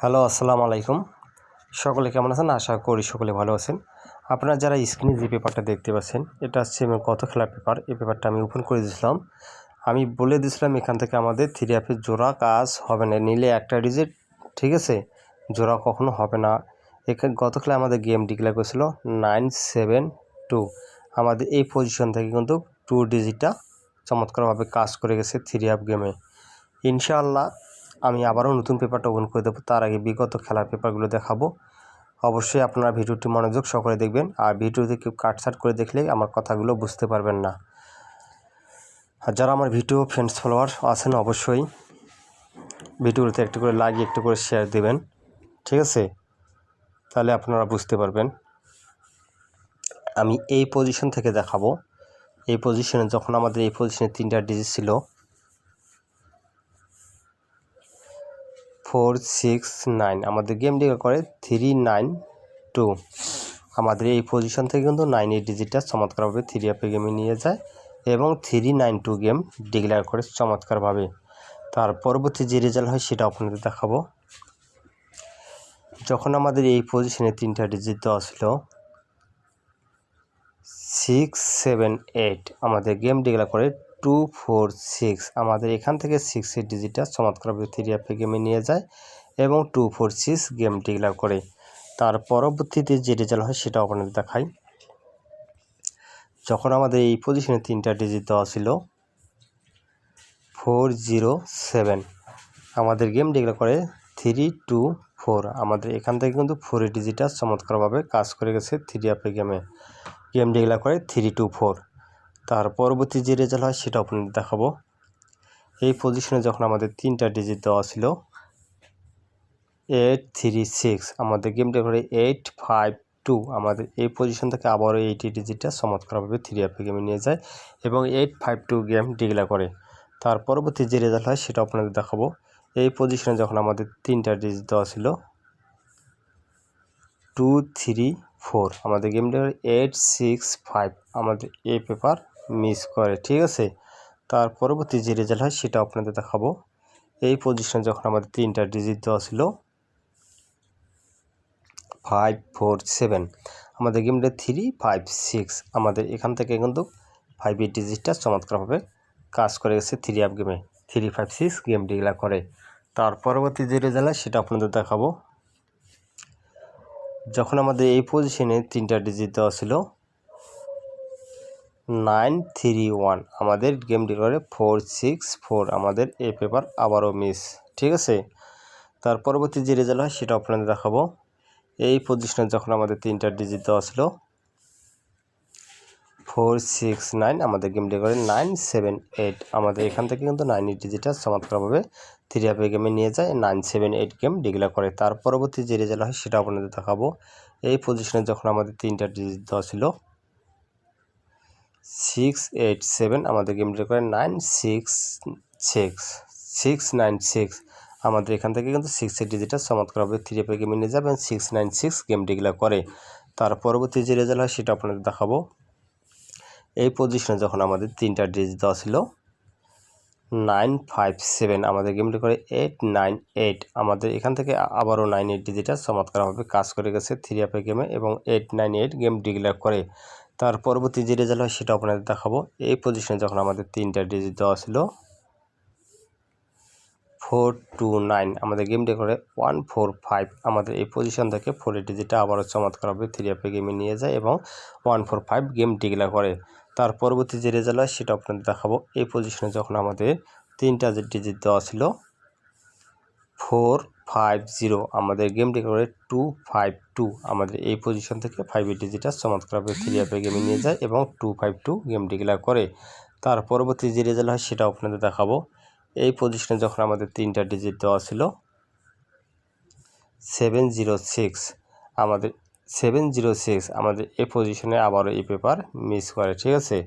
Hello, আসসালামু আলাইকুম। সকলে কেমন আছেন? আশা করি সকলে ভালো আছেন। আপনারা যারা স্ক্রিনে যে পেপারটা দেখতে পাচ্ছেন, এটা হচ্ছে গত খেলার পেপার। এই পেপারটা আমি ওপেন করে দিয়েছিলাম। আমি বলে দিয়েছিলাম এখান থেকে আমাদের 3 জোড়া কাজ হবে না, নিলে একটা ডিজিট, ঠিক আছে, জোড়া কখনো হবে না। গত খেলায় আমাদের গেম ডিক্লেয়ার করেছিল 972। আমাদের এই পজিশন থেকে কিন্তু 2 ডিজিটটা চমৎকারভাবে কাজ করে গেছে 3 গেমে। ইনশাআল্লাহ আমি আবারও নতুন পেপারটা ওপেন করে দেবো। তার আগে বিগত খেলার পেপারগুলো দেখাবো। অবশ্যই আপনারা ভিডিওটি মনোযোগ সহকারে দেখবেন, আর ভিডিওতে কেউ কাটছাট করে দেখলে আমার কথাগুলো বুঝতে পারবেন না। আর যারা আমার ভিডিও ফ্রেন্ডস ফলোয়ার আছেন, অবশ্যই ভিডিওতে একটু করে লাইক, একটু করে শেয়ার দেবেন, ঠিক আছে? তাহলে আপনারা বুঝতে পারবেন। আমি এই পজিশন থেকে দেখাবো। এই পজিশনে যখন আমাদের এই পজিশনে 3টা ডিজিট ছিল 469, আমাদের গেম ডিক্লেয়ার করে 392। আমাদের এই পজিশন থেকে কিন্তু 98 ডিজিটটা চমৎকারভাবে 3 গেমে নিয়ে যায় এবং 392 গেম ডিক্লেয়ার করে চমৎকারভাবে। তার পরবর্তী যে রেজাল্ট হয় সেটা আপনাদের দেখাবো। যখন আমাদের এই পজিশনে 3টা ডিজিট দেওয়া ছিল 678, আমাদের গেম ডিক্লেয়ার করে 246। আমাদের এখান থেকে 6 ডিজিটটা চমৎকারভাবে 3 গেমে নিয়ে যায় এবং 246 গেম ডিক্লেয়ার করে। তার পরবর্তীতে যে রেজাল্ট হয় সেটা আপনাদের দেখাই। যখন আমাদের এই পজিশনে 3টা ডিজিট দেওয়া ছিল 407, আমাদের গেম ডিক্লেয়ার করে 324। আমাদের এখান থেকে কিন্তু 4 ডিজিটটা চমৎকারভাবে কাজ করে গেছে 3 গেমে। গেম ডিক্লেয়ার করে 324। তার পরবর্তী যে রেজাল্ট হয় সেটা আপনাদের দেখাবো। এই পজিশনে যখন আমাদের 3টা ডিজিট দেওয়া ছিল 836, আমাদের গেম ডিক্লেয়ার করে 852। আমাদের এই পজিশন থেকে আবারও 80 ডিজিটটা চমৎকারভাবে 3 গেমে নিয়ে যায় এবং 852 গেম ডিক্লেয়ার করে। তার পরবর্তী যে রেজাল্ট হয় সেটা আপনাদের দেখাবো। এই পজিশনে যখন আমাদের 3টা ডিজিট দেওয়া ছিল 234, আমাদের গেম ডিক্লেয়ার 865। আমাদের এই পেপার মিস করে, ঠিক আছে? তার পরবর্তী যে রেজাল্ট হয় সেটা আপনাদের দেখাবো। এই পজিশনে যখন আমাদের 3টা ডিজিট দেওয়া ছিল 547, আমাদের গেমটা 356। আমাদের এখান থেকে কিন্তু 5 ডিজিটটা চমৎকারভাবে কাজ করে গেছে 3 গেমে। 356 গেম ডিক্লেয়ার করে। তার পরবর্তী যে রেজাল্ট সেটা আপনাদের দেখাবো। যখন আমাদের এই পজিশনে 3টা ডিজিট দেওয়া ছিল 931, আমাদের গেম ডিক্লেয়ারে 464। আমাদের এই পেপার আবারও মিস, ঠিক আছে? তার পরবর্তী যে রেজাল্ট হয় সেটা আপনাদের দেখাবো। এই পজিশনে যখন আমাদের 3টা ডিজিট দেওয়া ছিল 469, আমাদের গেম ডিক্লেয়ারে 978। আমাদের এখান থেকে কিন্তু 90 ডিজিটটা চমৎকারভাবে 3 গেমে নিয়ে যায়, 978 গেম ডিক্লেয়ার করে। তার পরবর্তী যে রেজাল্ট হয় সেটা আপনাদের দেখাবো। এই পজিশনে যখন আমাদের 3টা ডিজিট দেওয়া ছিল 687, আমাদের গেম ডিক্লেয়ার করে 696। আমাদের এখান থেকে কিন্তু 6 ডিজিটটা চমৎকারভাবে 3 গেমে নিয়ে যাবে এবং 696 গেম ডিক্লেয়ার করে। তার পরবর্তী যে রেজাল্ট হয় সেটা আপনাদের দেখাবো। এই পজিশনে যখন আমাদের 3টা ডিজিট দেওয়া ছিল 957, আমাদের গেম ডিক্লেয়ার করে 898। আমাদের এখান থেকে আবারও 98 ডিজিটটা চমৎকারভাবে কাজ করে গেছে 3 গেমে এবং 898 গেম ডিক্লেয়ার করে। তার পরবর্তী যে রেজাল্ট হয় সেটা আপনাদের দেখাবো। এই পজিশনে যখন আমাদের 3টা ডিজিট দেওয়া ছিল 429, আমাদের গেম ডিক্লেয়ার করে 145। আমাদের এই পজিশন থেকে 4 ডিজিটটা আবারও চমৎকারভাবে 3 গেমে নিয়ে যায় এবং 145 গেম ডিক্লেয়ার করে। তার পরবর্তী যে রেজাল্ট হয় সেটা আপনাদের দেখাবো। এই পজিশনে যখন আমাদের 3টা ডিজিট দেওয়া ছিল 450, আমাদের গেম ডিক্লেয়ার করে 252। আমাদের এই পজিশন থেকে 5 ডিজিটটা চমৎকারভাবে 3 গেমে নিয়ে যায় এবং 252 গেম ডিক্লেয়ার করে। তার পরবর্তী যে রেজাল্ট হয় সেটা আপনাদের দেখাবো। এই পজিশনে যখন আমাদের 3টা ডিজিট দেওয়া ছিল 706, আমাদের 706, আমাদের এই পজিশনে আবারও এই পেপার মিস করে, ঠিক আছে?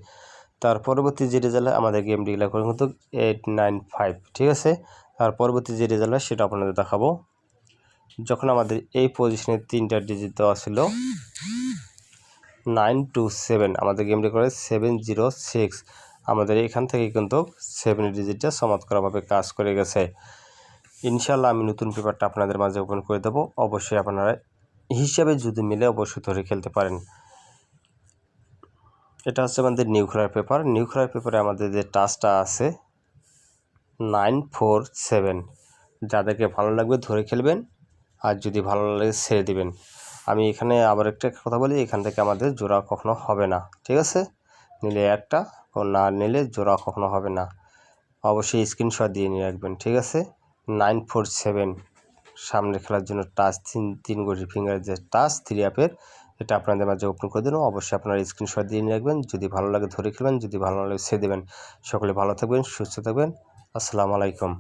তার পরবর্তী যে রেজাল্ট আমাদের গেম ডিক্লেয়ার করে কিন্তু 895, ঠিক আছে? তার পরবর্তী যে রেজাল্ট হয় সেটা আপনাদের দেখাবো। যখন আমাদের এই পজিশনে 3টা ডিজিট দেওয়া ছিল 927, আমাদের গেম ডিক্লেয়ার করে 706। আমাদের এখান থেকে কিন্তু 7 ডিজিটটা চমৎকারভাবে কাজ করে গেছে। ইনশাল্লাহ আমি নতুন পেপারটা আপনাদের মাঝে ওপেন করে দেবো। অবশ্যই আপনারা হিসাবে যদি মিলে অবশ্যই ধরে খেলতে পারেন। এটা হচ্ছে আমাদের নিউক্লিয়ার পেপার। নিউক্লিয়ার পেপারে আমাদের যে টাচটা আছে 947, যাদেরকে ভালো লাগবে ধরে খেলবেন, আর যদি ভালো লাগে ছেড়ে দিবেন। আমি এখানে আবার একটা কথা বলি, এখান থেকে আমাদের জোড়া কখনো হবে না, ঠিক আছে? নিলে একটা, না নিলে জোড়া কখনো হবে না। অবশ্যই স্ক্রিনশট দিয়ে নিয়ে রাখবেন, ঠিক আছে? 947 সামনে খেলার জন্য টাচ তিন গড়ি ফিঙ্গারের যে টাচ 3 অ্যাপের, এটা আপনাদের মাঝে ওপেন করে দেবো। অবশ্যই আপনারা স্ক্রিনশট দিয়ে নিয়ে রাখবেন। যদি ভালো লাগে ধরে খেলবেন, যদি ভালো লাগে ছেড়ে দেবেন। সকলে ভালো থাকবেন, সুস্থ থাকবেন। আসসালামু আলাইকুম।